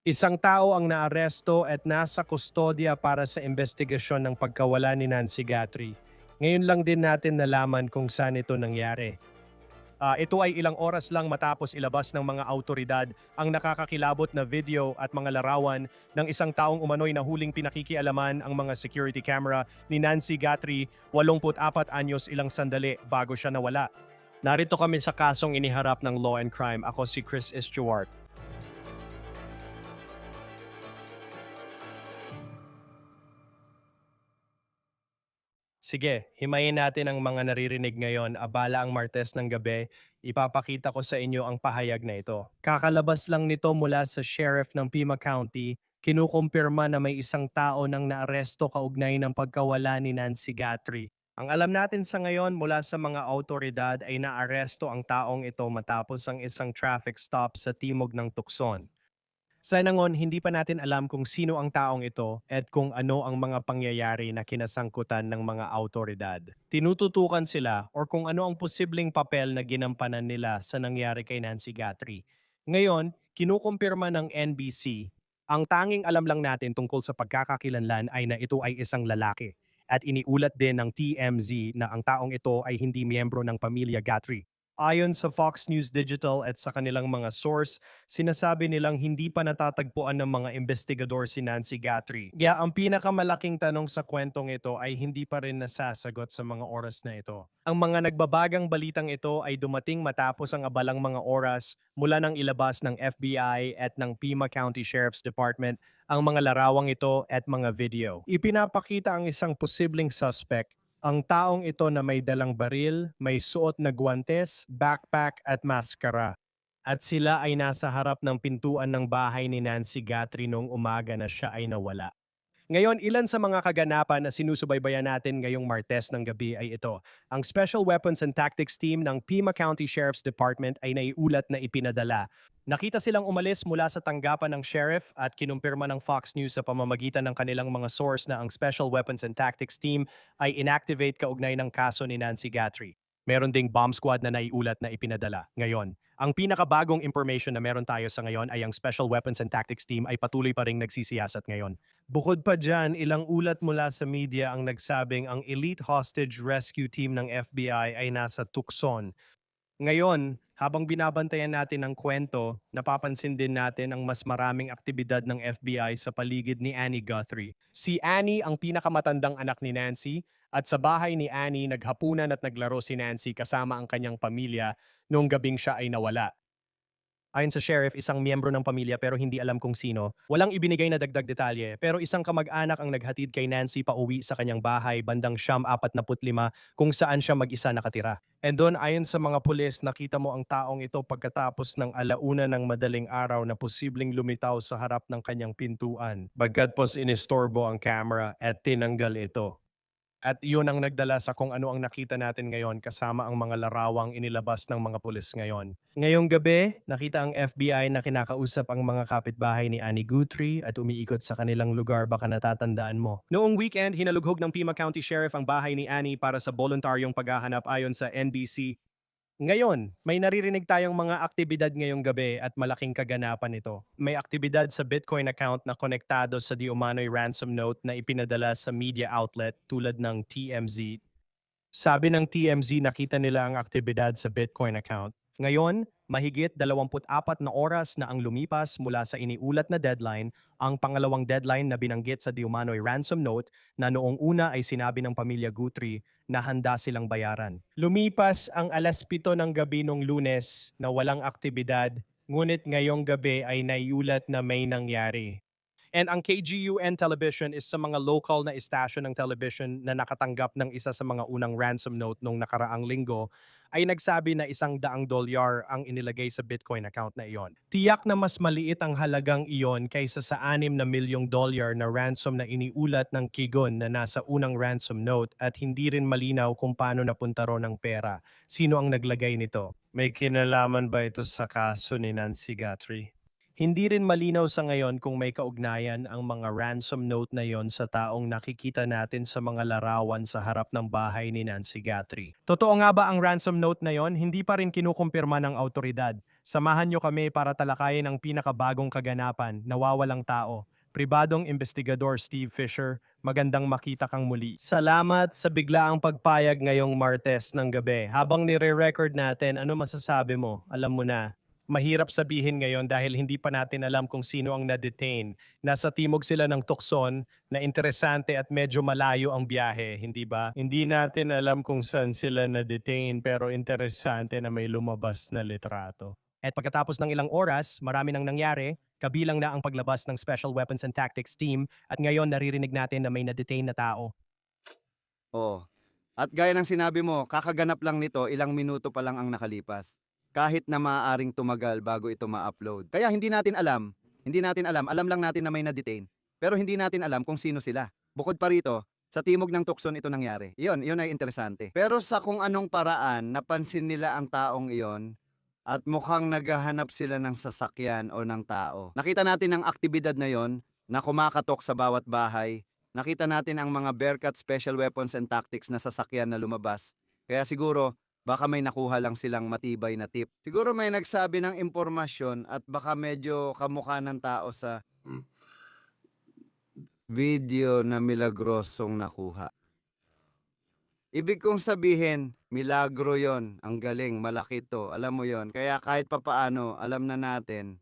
Isang tao ang naaresto at nasa kustodya para sa investigasyon ng pagkawala ni Nancy Guthrie. Ngayon lang din natin nalaman kung saan ito nangyari. Ito ay ilang oras lang matapos ilabas ng mga autoridad ang nakakakilabot na video at mga larawan ng isang taong umano'y nahuling pinakikialaman ang mga security camera ni Nancy Guthrie, 84 anyos ilang sandali bago siya nawala. Narito kami sa kasong iniharap ng Law and Crime. Ako si Chris Stewart. Sige, himayin natin ang mga naririnig ngayon. Abala ang Martes ng gabi, ipapakita ko sa inyo ang pahayag na ito. Kakalabas lang nito mula sa sheriff ng Pima County, kinukumpirma na may isang tao nang naaresto kaugnay ng pagkawala ni Nancy Guthrie. Ang alam natin sa ngayon mula sa mga autoridad ay naaresto ang taong ito matapos ang isang traffic stop sa timog ng Tucson. Sa nangon, hindi pa natin alam kung sino ang taong ito at kung ano ang mga pangyayari na kinasangkutan ng mga autoridad. Tinututukan sila or kung ano ang posibleng papel na ginampanan nila sa nangyari kay Nancy Guthrie. Ngayon, kinukumpirma ng NBC, ang tanging alam lang natin tungkol sa pagkakakilanlan ay na ito ay isang lalaki. At iniulat din ng TMZ na ang taong ito ay hindi miyembro ng pamilya Guthrie. Ayon sa Fox News Digital at sa kanilang mga source, sinasabi nilang hindi pa natatagpuan ng mga investigador si Nancy Guthrie. Kaya ang pinakamalaking tanong sa kwentong ito ay hindi pa rin nasasagot sa mga oras na ito. Ang mga nagbabagang balitang ito ay dumating matapos ang abalang mga oras mula nang ilabas ng FBI at ng Pima County Sheriff's Department ang mga larawang ito at mga video. Ipinapakita ang isang posibleng suspect, ang taong ito na may dalang baril, may suot na guwantes, backpack at maskara. At sila ay nasa harap ng pintuan ng bahay ni Nancy Guthrie noong umaga na siya ay nawala. Ngayon, ilan sa mga kaganapan na sinusubaybayan natin ngayong Martes ng gabi ay ito. Ang Special Weapons and Tactics Team ng Pima County Sheriff's Department ay naiulat na ipinadala. Nakita silang umalis mula sa tanggapan ng sheriff at kinumpirma ng Fox News sa pamamagitan ng kanilang mga source na ang Special Weapons and Tactics Team ay inactivate kaugnay ng kaso ni Nancy Guthrie. Meron ding bomb squad na naiulat na ipinadala. Ngayon, ang pinakabagong information na meron tayo sa ngayon ay ang Special Weapons and Tactics Team ay patuloy pa ring nagsisiyasat ngayon. Bukod pa dyan, ilang ulat mula sa media ang nagsabing ang Elite Hostage Rescue Team ng FBI ay nasa Tucson. Ngayon, habang binabantayan natin ang kwento, napapansin din natin ang mas maraming aktibidad ng FBI sa paligid ni Annie Guthrie. Si Annie ang pinakamatandang anak ni Nancy at sa bahay ni Annie naghapunan at naglaro si Nancy kasama ang kanyang pamilya noong gabing siya ay nawala. Ayon sa sheriff, isang miyembro ng pamilya pero hindi alam kung sino. Walang ibinigay na dagdag detalye pero isang kamag-anak ang naghatid kay Nancy pauwi sa kanyang bahay bandang 45 kung saan siya mag-isa nakatira. And doon ayon sa mga pulis, nakita mo ang taong ito pagkatapos ng alauna ng madaling araw na posibleng lumitaw sa harap ng kanyang pintuan. Bagkat inistorbo ang camera at tinanggal ito. At iyon ang nagdala sa kung ano ang nakita natin ngayon kasama ang mga larawang inilabas ng mga pulis ngayon. Ngayong gabi, nakita ang FBI na kinakausap ang mga kapitbahay ni Annie Guthrie at umiikot sa kanilang lugar, baka natatandaan mo. Noong weekend, hinalughog ng Pima County Sheriff ang bahay ni Annie para sa voluntaryong paghahanap ayon sa NBC. Ngayon, may naririnig tayong mga aktibidad ngayong gabi at malaking kaganapan ito. May aktibidad sa Bitcoin account na konektado sa di umano'y ransom note na ipinadala sa media outlet tulad ng TMZ. Sabi ng TMZ nakita nila ang aktibidad sa Bitcoin account. Ngayon, mahigit 24 na oras na ang lumipas mula sa iniulat na deadline, ang pangalawang deadline na binanggit sa di umano'y ransom note na noong una ay sinabi ng pamilya Guthrie na handa silang bayaran. Lumipas ang 7:00 ng gabi nung Lunes na walang aktibidad, ngunit ngayong gabi ay naiulat na may nangyari. And ang KGUN Television is sa mga local na istasyon ng television na nakatanggap ng isa sa mga unang ransom note nung nakaraang linggo ay nagsabi na $100 ang inilagay sa Bitcoin account na iyon. Tiyak na mas maliit ang halagang iyon kaysa sa $6 na na ransom na iniulat ng Kigon na nasa unang ransom note at hindi rin malinaw kung paano napunta ron ang pera. Sino ang naglagay nito? May kinalaman ba ito sa kaso ni Nancy Guthrie? Hindi rin malinaw sa ngayon kung may kaugnayan ang mga ransom note na yon sa taong nakikita natin sa mga larawan sa harap ng bahay ni Nancy Guthrie. Totoo nga ba ang ransom note na yon? Hindi pa rin kinukumpirma ng autoridad. Samahan nyo kami para talakayin ang pinakabagong kaganapan, nawawalang tao. Pribadong investigador Steve Fisher, magandang makita kang muli. Salamat sa biglaang pagpayag ngayong Martes ng gabi. Habang nire-record natin, ano masasabi mo? Alam mo na, mahirap sabihin ngayon dahil hindi pa natin alam kung sino ang na-detain. Nasa timog sila ng tukson na interesante at medyo malayo ang biyahe, hindi ba? Hindi natin alam kung saan sila na-detain pero interesante na may lumabas na litrato. At pagkatapos ng ilang oras, marami nang nangyari, kabilang na ang paglabas ng Special Weapons and Tactics Team at ngayon naririnig natin na may na-detain na tao. Oo. At gaya ng sinabi mo, kakaganap lang nito, ilang minuto pa lang ang nakalipas. Kahit na maaaring tumagal bago ito ma-upload. Kaya hindi natin alam lang natin na may na-detain. Pero hindi natin alam kung sino sila. Bukod pa rito, sa timog ng tukson ito nangyari. Iyon ay interesante. Pero sa kung anong paraan, napansin nila ang taong iyon at mukhang naghahanap sila ng sasakyan o ng tao. Nakita natin ang aktibidad na yon na kumakatok sa bawat bahay. Nakita natin ang mga Bearcat Special Weapons and Tactics na sasakyan na lumabas. Kaya siguro, baka may nakuha lang silang matibay na tip. Siguro may nagsabi ng impormasyon at baka medyo kamukha ng tao sa video na milagrosong nakuha. Ibig kong sabihin, milagro yon. Ang galing, malaki to. Alam mo yon. Kaya kahit papaano, alam na natin.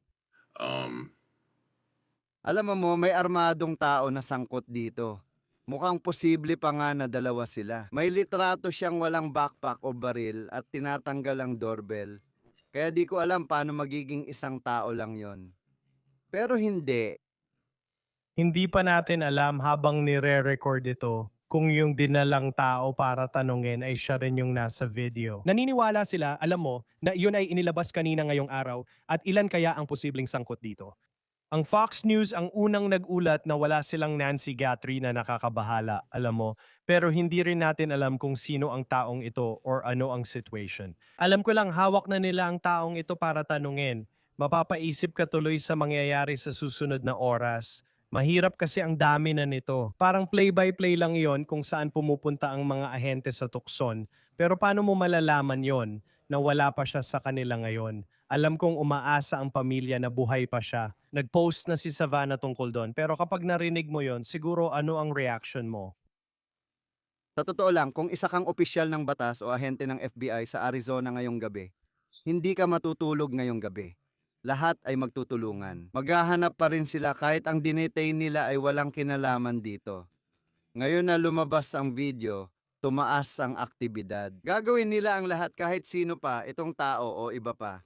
Alam mo, may armadong tao na sangkot dito. Mukhang posible pa nga na dalawa sila. May litrato siyang walang backpack o baril at tinatanggal ang doorbell. Kaya di ko alam paano magiging isang tao lang yon. Pero hindi. Hindi pa natin alam habang nire-record ito kung yung dinalang tao para tanungin ay siya rin yung nasa video. Naniniwala sila, alam mo, na yun ay inilabas kanina ngayong araw at ilan kaya ang posibleng sangkot dito. Ang Fox News ang unang nag-ulat na wala silang Nancy Guthrie na nakakabahala, alam mo, pero hindi rin natin alam kung sino ang taong ito or ano ang situation. Alam ko lang hawak na nila ang taong ito para tanungin. Mapapaisip ka tuloy sa mangyayari sa susunod na oras. Mahirap kasi ang dami na nito. Parang play-by-play lang yon kung saan pumupunta ang mga ahente sa tukson. Pero paano mo malalaman yon na wala pa siya sa kanila ngayon? Alam kong umaasa ang pamilya na buhay pa siya. Nag-post na si Savannah tungkol doon. Pero kapag narinig mo yon, siguro ano ang reaction mo? Sa totoo lang, kung isa kang opisyal ng batas o ahente ng FBI sa Arizona ngayong gabi, hindi ka matutulog ngayong gabi. Lahat ay magtutulungan. Maghahanap pa rin sila kahit ang dinetain nila ay walang kinalaman dito. Ngayon na lumabas ang video, tumaas ang aktibidad. Gagawin nila ang lahat kahit sino pa, itong tao o iba pa.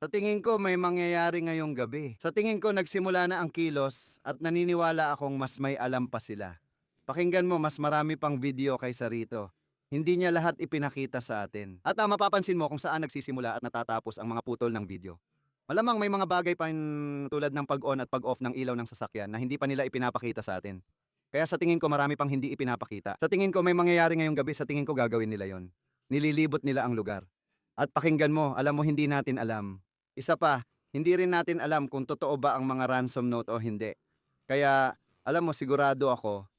Sa tingin ko may mangyayari ngayong gabi. Sa tingin ko nagsimula na ang kilos at naniniwala akong mas may alam pa sila. Pakinggan mo, mas marami pang video kaysa rito. Hindi niya lahat ipinakita sa atin. At mapapansin mo kung saan nagsisimula at natatapos ang mga putol ng video. Malamang may mga bagay pa tulad ng pag-on at pag-off ng ilaw ng sasakyan na hindi pa nila ipinapakita sa atin. Kaya sa tingin ko marami pang hindi ipinapakita. Sa tingin ko may mangyayari ngayong gabi, sa tingin ko gagawin nila yon. Nililibot nila ang lugar. At pakinggan mo, alam mo hindi natin alam. Isa pa, hindi rin natin alam kung totoo ba ang mga ransom note o hindi. Kaya, alam mo, sigurado ako,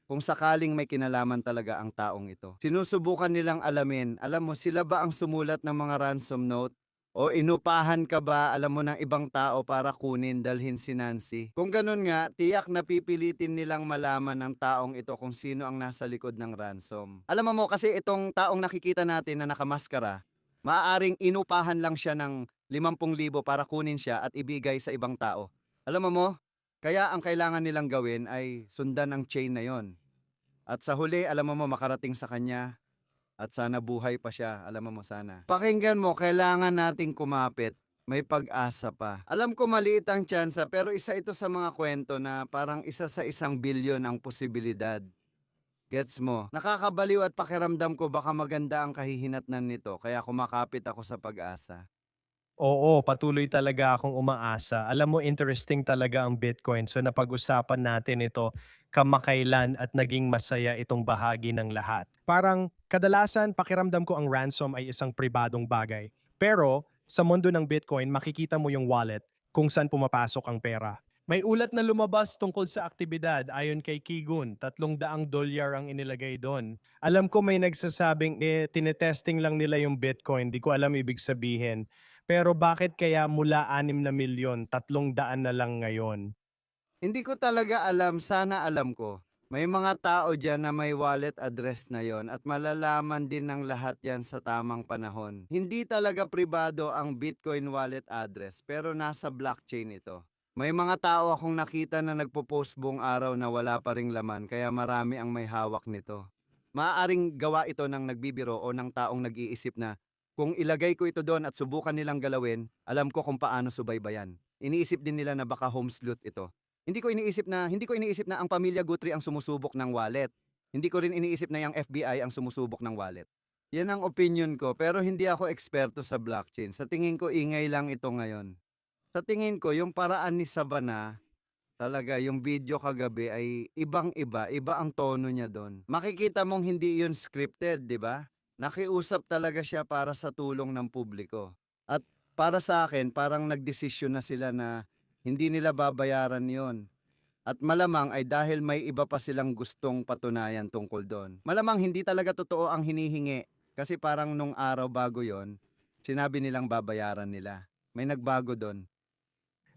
kung sakaling may kinalaman talaga ang taong ito. Sinusubukan nilang alamin, alam mo, sila ba ang sumulat ng mga ransom note? O inupahan ka ba, alam mo, ng ibang tao para kunin, dalhin si Nancy? Kung ganun nga, tiyak na pipilitin nilang malaman ng taong ito kung sino ang nasa likod ng ransom. Alam mo kasi itong taong nakikita natin na nakamaskara, maaaring inupahan lang siya ng 50,000 para kunin siya at ibigay sa ibang tao. Alam mo, kaya ang kailangan nilang gawin ay sundan ang chain na yon. At sa huli, alam mo makarating sa kanya at sana buhay pa siya. Alam mo sana. Pakinggan mo, kailangan nating kumapit. May pag-asa pa. Alam ko maliit ang tsansa pero isa ito sa mga kwento na parang isa sa 1,000,000,000 ang posibilidad. Gets mo? Nakakabaliw at pakiramdam ko baka maganda ang kahihinatnan nito kaya kumakapit ako sa pag-asa. Oo, patuloy talaga akong umaasa. Alam mo, interesting talaga ang Bitcoin. So napag-usapan natin ito kamakailan at naging masaya itong bahagi ng lahat. Parang kadalasan pakiramdam ko ang ransom ay isang pribadong bagay. Pero sa mundo ng Bitcoin, makikita mo yung wallet kung saan pumapasok ang pera. May ulat na lumabas tungkol sa aktibidad ayon kay Kigun, $300 ang inilagay doon. Alam ko may nagsasabing tinetesting lang nila yung Bitcoin, di ko alam ibig sabihin. Pero bakit kaya mula 6 na milyon, 300 na lang ngayon? Hindi ko talaga alam, sana alam ko. May mga tao diyan na may wallet address na yon at malalaman din ng lahat yan sa tamang panahon. Hindi talaga pribado ang Bitcoin wallet address pero nasa blockchain ito. May mga tao akong nakita na nagpo-post buong araw na wala pa ring laman kaya marami ang may hawak nito. Maaaring gawa ito ng nagbibiro o ng taong nag-iisip na kung ilagay ko ito doon at subukan nilang galawin, alam ko kung paano subaybayan. Iniisip din nila na baka home sleuth ito. Hindi ko iniisip na ang pamilya Guthrie ang sumusubok ng wallet. Hindi ko rin iniisip na yung FBI ang sumusubok ng wallet. Yan ang opinion ko pero hindi ako eksperto sa blockchain. Sa tingin ko ingay lang ito ngayon. Sa tingin ko yung paraan ni Sabana, talaga yung video kagabi ay ibang-iba, iba ang tono niya doon. Makikita mong hindi yun scripted, di ba? Nakiusap talaga siya para sa tulong ng publiko. At para sa akin, parang nagdesisyon na sila na hindi nila babayaran yon. At malamang ay dahil may iba pa silang gustong patunayan tungkol doon. Malamang hindi talaga totoo ang hinihingi kasi parang nung araw bago yon, sinabi nilang babayaran nila. May nagbago doon.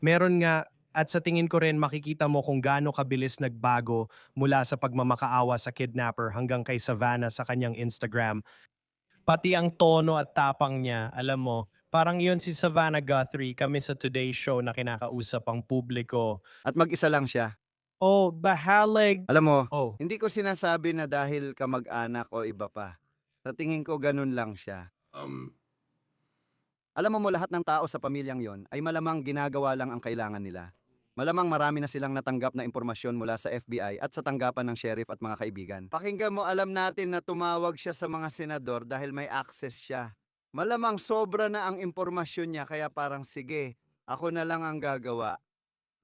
Meron nga at sa tingin ko rin makikita mo kung gaano kabilis nagbago mula sa pagmamakaawa sa kidnapper hanggang kay Savannah sa kanyang Instagram. Pati ang tono at tapang niya, alam mo, parang yun si Savannah Guthrie, kami sa Today Show na kinakausap ang publiko. At mag-isa lang siya. Oh, bahalag. Alam mo, Oh, hindi ko sinasabi na dahil kamag-anak o iba pa. Sa tingin ko ganun lang siya. Alam mo lahat ng tao sa pamilyang yon ay malamang ginagawa lang ang kailangan nila. Malamang marami na silang natanggap na impormasyon mula sa FBI at sa tanggapan ng sheriff at mga kaibigan. Pakinggan mo, alam natin na tumawag siya sa mga senador dahil may access siya. Malamang sobra na ang impormasyon niya kaya parang sige, ako na lang ang gagawa.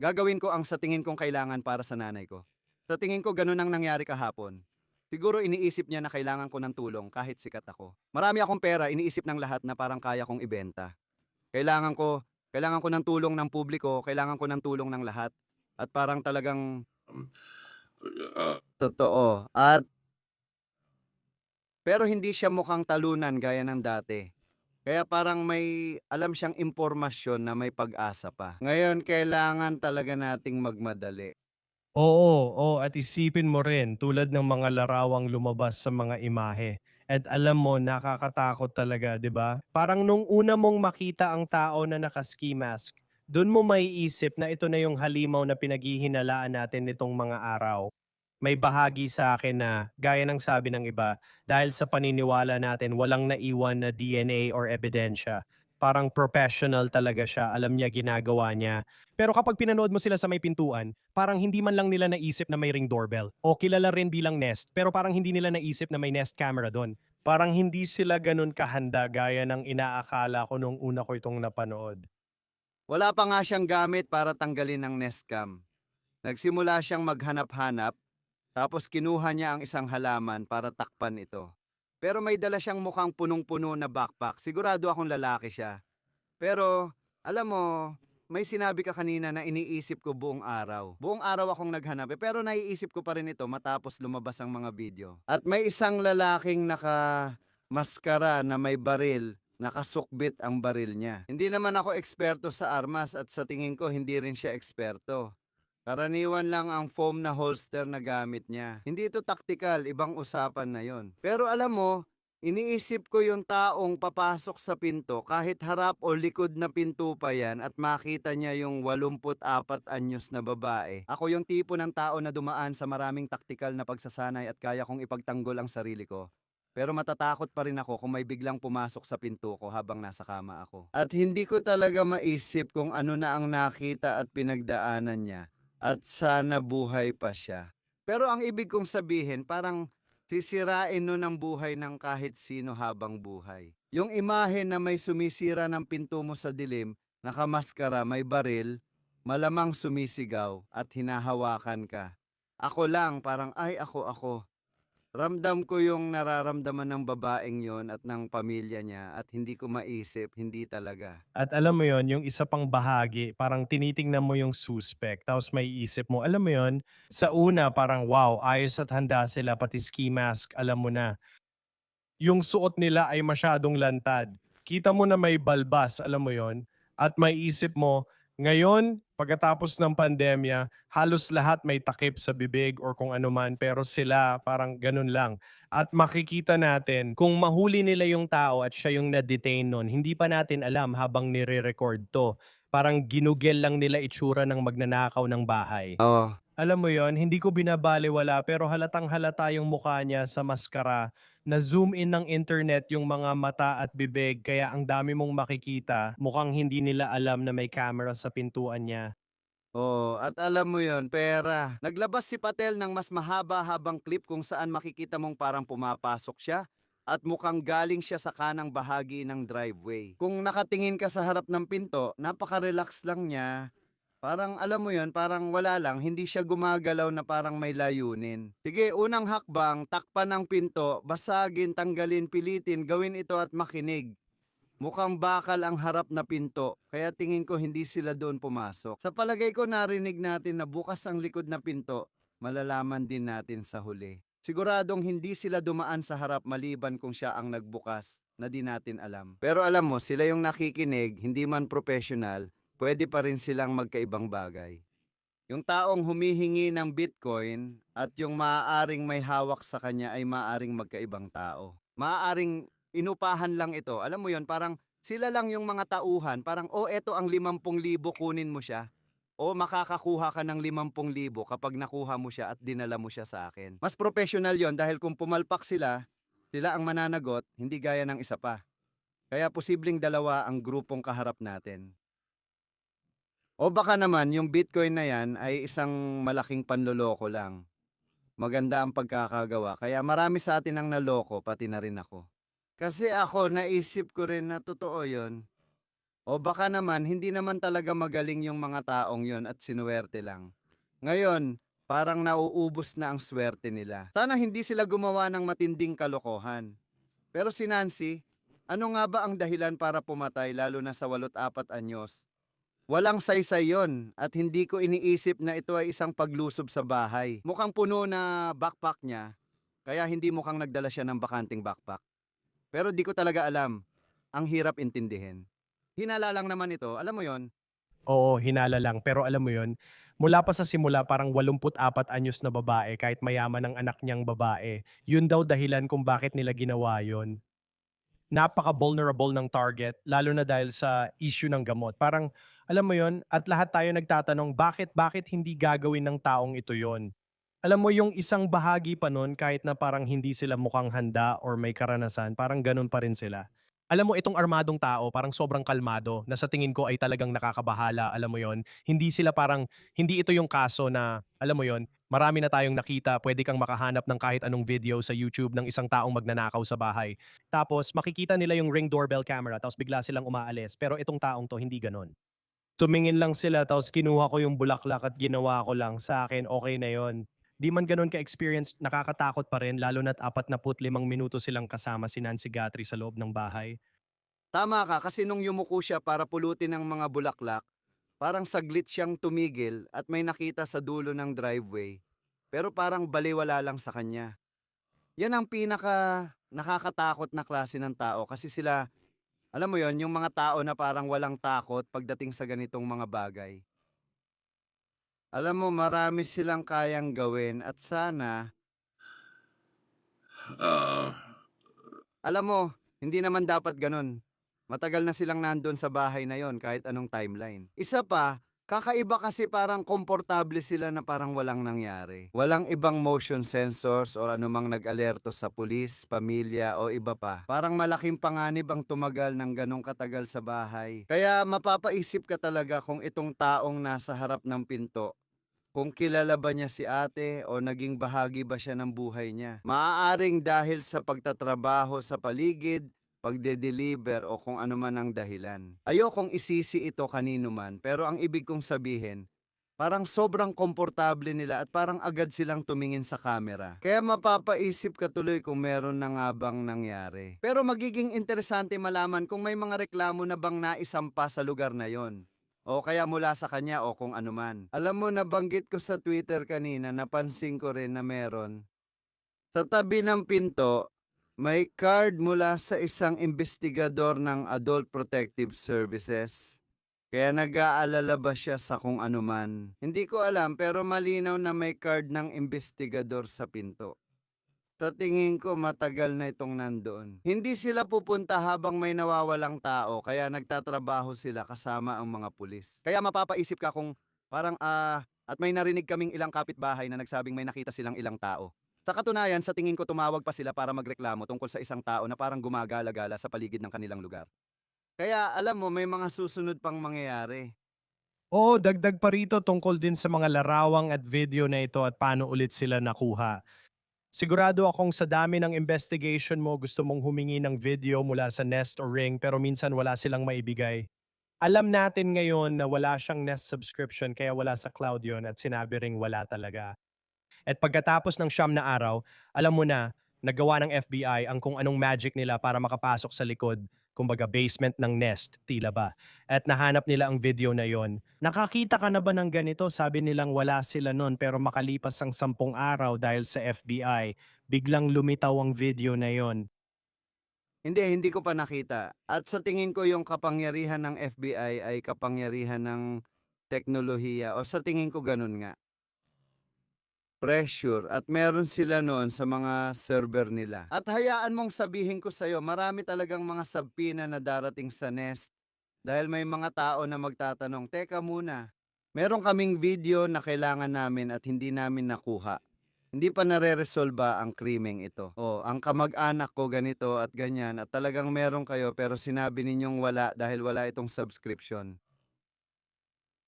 Gagawin ko ang sa tingin kong kailangan para sa nanay ko. Sa tingin ko ganun ang nangyari kahapon. Siguro iniisip niya na kailangan ko ng tulong kahit sikat ako. Marami akong pera, iniisip ng lahat na parang kaya kong ibenta. Kailangan ko ng tulong ng publiko, kailangan ko ng tulong ng lahat. At parang talagang totoo. Pero hindi siya mukhang talunan gaya ng dati. Kaya parang may alam siyang impormasyon na may pag-asa pa. Ngayon, kailangan talaga nating magmadali. oo, at isipin mo rin tulad ng mga larawang lumabas sa mga imahe. At alam mo, nakakatakot talaga, 'di ba? Parang nung una mong makita ang tao na naka-ski mask, doon mo maiisip na ito na yung halimaw na pinaghihinalaan natin nitong mga araw. May bahagi sa akin na, gaya ng sabi ng iba, dahil sa paniniwala natin walang naiwan na DNA or ebidensya. Parang professional talaga siya, alam niya ginagawa niya. Pero kapag pinanood mo sila sa may pintuan, parang hindi man lang nila naisip na may ring doorbell. O kilala rin bilang Nest, pero parang hindi nila naisip na may Nest camera doon. Parang hindi sila ganun kahanda gaya ng inaakala ko nung una ko itong napanood. Wala pa nga siyang gamit para tanggalin ng Nest Cam. Nagsimula siyang maghanap-hanap, tapos kinuha niya ang isang halaman para takpan ito. Pero may dala siyang mukhang punong-puno na backpack. Sigurado akong lalaki siya. Pero, alam mo, may sinabi ka kanina na iniisip ko buong araw. Buong araw akong naghanap pero naiisip ko pa rin ito matapos lumabas ang mga video. At may isang lalaking naka-maskara na may baril, nakasukbit ang baril niya. Hindi naman ako eksperto sa armas at sa tingin ko hindi rin siya eksperto. Karaniwan lang ang foam na holster na gamit niya. Hindi ito taktikal, ibang usapan na yon. Pero alam mo, iniisip ko yung taong papasok sa pinto kahit harap o likod na pinto pa yan at makita niya yung 84 anyos na babae. Ako yung tipo ng tao na dumaan sa maraming taktikal na pagsasanay at kaya kong ipagtanggol ang sarili ko. Pero matatakot pa rin ako kung may biglang pumasok sa pinto ko habang nasa kama ako. At hindi ko talaga maisip kung ano na ang nakita at pinagdaanan niya. At sana buhay pa siya. Pero ang ibig kong sabihin, parang sisirain nun ang buhay ng kahit sino habang buhay. Yung imahe na may sumisira ng pinto mo sa dilim, nakamaskara, may baril, malamang sumisigaw at hinahawakan ka. Ako lang, parang ay ako. Ramdam ko yung nararamdaman ng babaeng yon at ng pamilya niya at hindi ko maisip, hindi talaga. At alam mo yon yung isa pang bahagi, parang tinitingnan mo yung suspect, tapos may isip mo, alam mo yon sa una parang wow, ayos at handa sila, pati ski mask, alam mo na. Yung suot nila ay masyadong lantad. Kita mo na may balbas, alam mo yon, at maiisip mo, ngayon, pagkatapos ng pandemya, halos lahat may takip sa bibig or kung ano man, pero sila parang ganun lang. At makikita natin, kung mahuli nila yung tao at siya yung na-detain nun, hindi pa natin alam habang nire-record to. Parang ginugel lang nila itsura ng magnanakaw ng bahay. Oo. Alam mo yon, hindi ko binabalewala pero halatang-halata yung mukha niya sa maskara, na zoom in ng internet yung mga mata at bibig kaya ang dami mong makikita, mukhang hindi nila alam na may camera sa pintuan niya. Oo, at alam mo yon, pera. Naglabas si Patel ng mas mahaba-habang clip kung saan makikita mong parang pumapasok siya at mukhang galing siya sa kanang bahagi ng driveway. Kung nakatingin ka sa harap ng pinto, napaka-relax lang niya. Parang alam mo yon, parang wala lang, hindi siya gumagalaw na parang may layunin. Sige, unang hakbang, takpan ng pinto, basagin, tanggalin, pilitin, gawin ito at makinig. Mukhang bakal ang harap na pinto, kaya tingin ko hindi sila doon pumasok. Sa palagay ko narinig natin na bukas ang likod na pinto, malalaman din natin sa huli. Siguradong hindi sila dumaan sa harap maliban kung siya ang nagbukas na di natin alam. Pero alam mo, sila yung nakikinig, hindi man professional, pwede pa rin silang magkaibang bagay. Yung taong humihingi ng Bitcoin at yung maaaring may hawak sa kanya ay maaaring magkaibang tao. Maaaring inupahan lang ito. Alam mo yon, parang sila lang yung mga tauhan. Parang, oh, eto ang 50,000, kunin mo siya. O makakakuha ka ng 50,000 kapag nakuha mo siya at dinala mo siya sa akin. Mas professional yon dahil kung pumalpak sila, sila ang mananagot, hindi gaya ng isa pa. Kaya posibleng dalawa ang grupong kaharap natin. O baka naman yung Bitcoin na yan ay isang malaking panloloko lang. Maganda ang pagkakagawa. Kaya marami sa atin ang naloko, pati na rin ako. Kasi ako, naisip ko rin na totoo yon. O baka naman, hindi naman talaga magaling yung mga taong yon at sinuwerte lang. Ngayon, parang nauubos na ang swerte nila. Sana hindi sila gumawa ng matinding kalokohan. Pero si Nancy, ano nga ba ang dahilan para pumatay lalo na sa 84 anyos? Walang saysay yon at hindi ko iniisip na ito ay isang paglusob sa bahay. Mukhang puno na backpack niya, kaya hindi mukhang nagdala siya ng bakanting backpack. Pero di ko talaga alam. Ang hirap intindihin. Hinala lang naman ito, alam mo yon? Oo, hinala lang. Pero alam mo yon, mula pa sa simula parang 84 anyos na babae kahit mayaman ang anak niyang babae. Yun daw dahilan kung bakit nila ginawa yon. Napaka-vulnerable ng target lalo na dahil sa issue ng gamot. Parang alam mo yon, at lahat tayo nagtatanong bakit hindi gagawin ng taong ito yon. Alam mo yung isang bahagi pa nun kahit na parang hindi sila mukhang handa or may karanasan, parang ganun pa rin sila. Alam mo itong armadong tao parang sobrang kalmado na sa tingin ko ay talagang nakakabahala, alam mo yon. Hindi sila parang, hindi ito yung kaso na, alam mo yon, marami na tayong nakita, pwede kang makahanap ng kahit anong video sa YouTube ng isang taong magnanakaw sa bahay. Tapos makikita nila yung Ring doorbell camera tapos bigla silang umaalis. Pero itong taong to hindi ganon. Tumingin lang sila tapos kinuha ko yung bulaklak at ginawa ko lang, sa akin okey na yon. 'Di man gano'n ka-experience, nakakatakot pa rin lalo na't 45 minuto silang kasama si Nancy Guthrie sa loob ng bahay. Tama ka kasi nung yumuko siya para pulutin ng mga bulaklak, parang saglit siyang tumigil at may nakita sa dulo ng driveway. Pero parang baliwala lang sa kanya. Yan ang pinaka nakakatakot na klase ng tao kasi sila, alam mo yon, yung mga tao na parang walang takot pagdating sa ganitong mga bagay. Alam mo, marami silang kayang gawin at sana, Uh, alam mo, hindi naman dapat ganun. Matagal na silang nandun sa bahay na yon kahit anong timeline. Isa pa, kakaiba kasi parang komportable sila na parang walang nangyari. Walang ibang motion sensors o anumang nag-alerto sa pulis, pamilya o iba pa. Parang malaking panganib ang tumagal ng ganong katagal sa bahay. Kaya mapapaisip ka talaga kung itong taong nasa harap ng pinto, kung kilala ba niya si ate o naging bahagi ba siya ng buhay niya. Maaaring dahil sa pagtatrabaho sa paligid, pagde-deliver o kung ano man ang dahilan. Ayokong isisi ito kanino man, pero ang ibig kong sabihin, parang sobrang komportable nila at parang agad silang tumingin sa camera. Kaya mapapaisip ka tuloy kung meron na nga bang nangyari. Pero magiging interesante malaman kung may mga reklamo na bang naisampa sa lugar na yon. O kaya mula sa kanya o kung anuman. Alam mo, nabanggit ko sa Twitter kanina, napansin ko rin na meron. Sa tabi ng pinto, May card mula sa isang investigador ng Adult Protective Services. Kaya nag-aalala ba siya sa kung ano man? Hindi ko alam pero malinaw na may card ng investigador sa pinto. Sa tingin ko matagal na itong nandoon. Hindi sila pupunta habang may nawawalang tao kaya nagtatrabaho sila kasama ang mga pulis. Kaya mapapaisip ka kung parang at may narinig kaming ilang kapitbahay na nagsabing may nakita silang ilang tao. Sa katunayan, sa tingin ko tumawag pa sila para magreklamo tungkol sa isang tao na parang gumagala-gala sa paligid ng kanilang lugar. Kaya alam mo, may mga susunod pang mangyayari. Oo, dagdag pa rito tungkol din sa mga larawang at video na ito at paano ulit sila nakuha. Sigurado akong sa dami ng investigation mo gusto mong humingi ng video mula sa Nest o Ring pero minsan wala silang maibigay. Alam natin ngayon na wala siyang Nest subscription kaya wala sa cloud yon at sinabi ring wala talaga. At pagkatapos ng siyam na araw, alam mo na, nagawa ng FBI ang kung anong magic nila para makapasok sa likod, kumbaga basement ng Nest, tila ba? At nahanap nila ang video na yon. Nakakita ka na ba ng ganito? Sabi nilang wala sila nun pero makalipas ang 10 araw dahil sa FBI, biglang lumitaw ang video na yon. Hindi ko pa nakita. At sa tingin ko yung kapangyarihan ng FBI ay kapangyarihan ng teknolohiya o sa tingin ko ganun nga. Pressure at meron sila noon sa mga server nila. At hayaan mong sabihin ko sa'yo, marami talagang mga sabpina na darating sa Nest dahil may mga tao na magtatanong, teka muna, meron kaming video na kailangan namin at hindi namin nakuha. Hindi pa nare-resolba ang krimeng ito. O, ang kamag-anak ko ganito at ganyan at talagang meron kayo pero sinabi ninyong wala dahil wala itong subscription.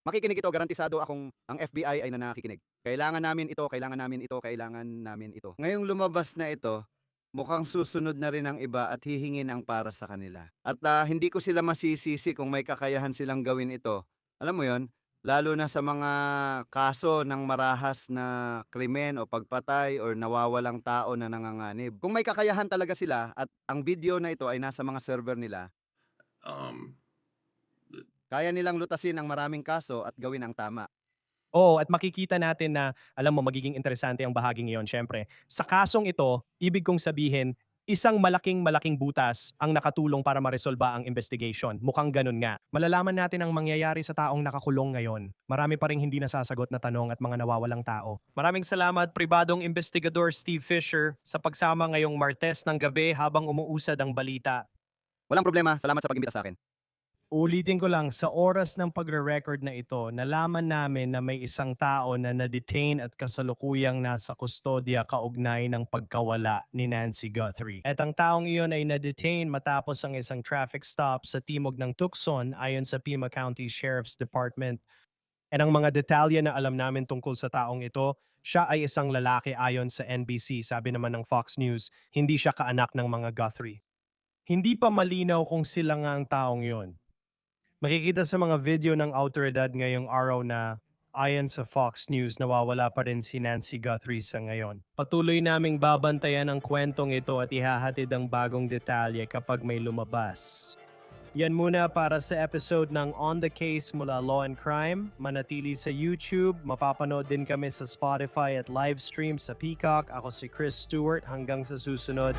Makikinig ito, garantisado akong ang FBI ay nakikinig. Kailangan namin ito, kailangan namin ito, kailangan namin ito. Ngayong lumabas na ito, mukhang susunod na rin ang iba at hihingin ang para sa kanila. At hindi ko sila masisisi kung may kakayahan silang gawin ito. Alam mo yon, lalo na sa mga kaso ng marahas na krimen o pagpatay or nawawalang tao na nanganganib. Kung may kakayahan talaga sila at ang video na ito ay nasa mga server nila, kaya nilang lutasin ang maraming kaso at gawin ang tama. Oo, at makikita natin na, alam mo, magiging interesante ang bahaging iyon, syempre. Sa kasong ito, ibig kong sabihin, isang malaking butas ang nakatulong para maresolba ang investigation. Mukhang ganun nga. Malalaman natin ang mangyayari sa taong nakakulong ngayon. Marami pa ring hindi nasasagot na tanong at mga nawawalang tao. Maraming salamat, pribadong investigador Steve Fisher, sa pagsama ngayong Martes ng gabi habang umuusad ang balita. Walang problema, salamat sa pag-imbita sa akin. Ulitin ko lang, sa oras ng pagre-record na ito, nalaman namin na may isang tao na na-detain at kasalukuyang nasa kustodya kaugnay ng pagkawala ni Nancy Guthrie. At ang taong iyon ay na-detain matapos ang isang traffic stop sa timog ng Tucson ayon sa Pima County Sheriff's Department. At ang mga detalye na alam namin tungkol sa taong ito, siya ay isang lalaki ayon sa NBC, sabi naman ng Fox News, hindi siya kaanak ng mga Guthrie. Hindi pa malinaw kung sila nga ang taong iyon. Makikita sa mga video ng autoridad ngayong araw na ayon sa Fox News, nawawala pa rin si Nancy Guthrie sa ngayon. Patuloy naming babantayan ang kwentong ito at ihahatid ang bagong detalye kapag may lumabas. Yan muna para sa episode ng On the Case mula Law and Crime. Manatili sa YouTube, mapapanood din kami sa Spotify at live stream sa Peacock. Ako si Chris Stewart, hanggang sa susunod.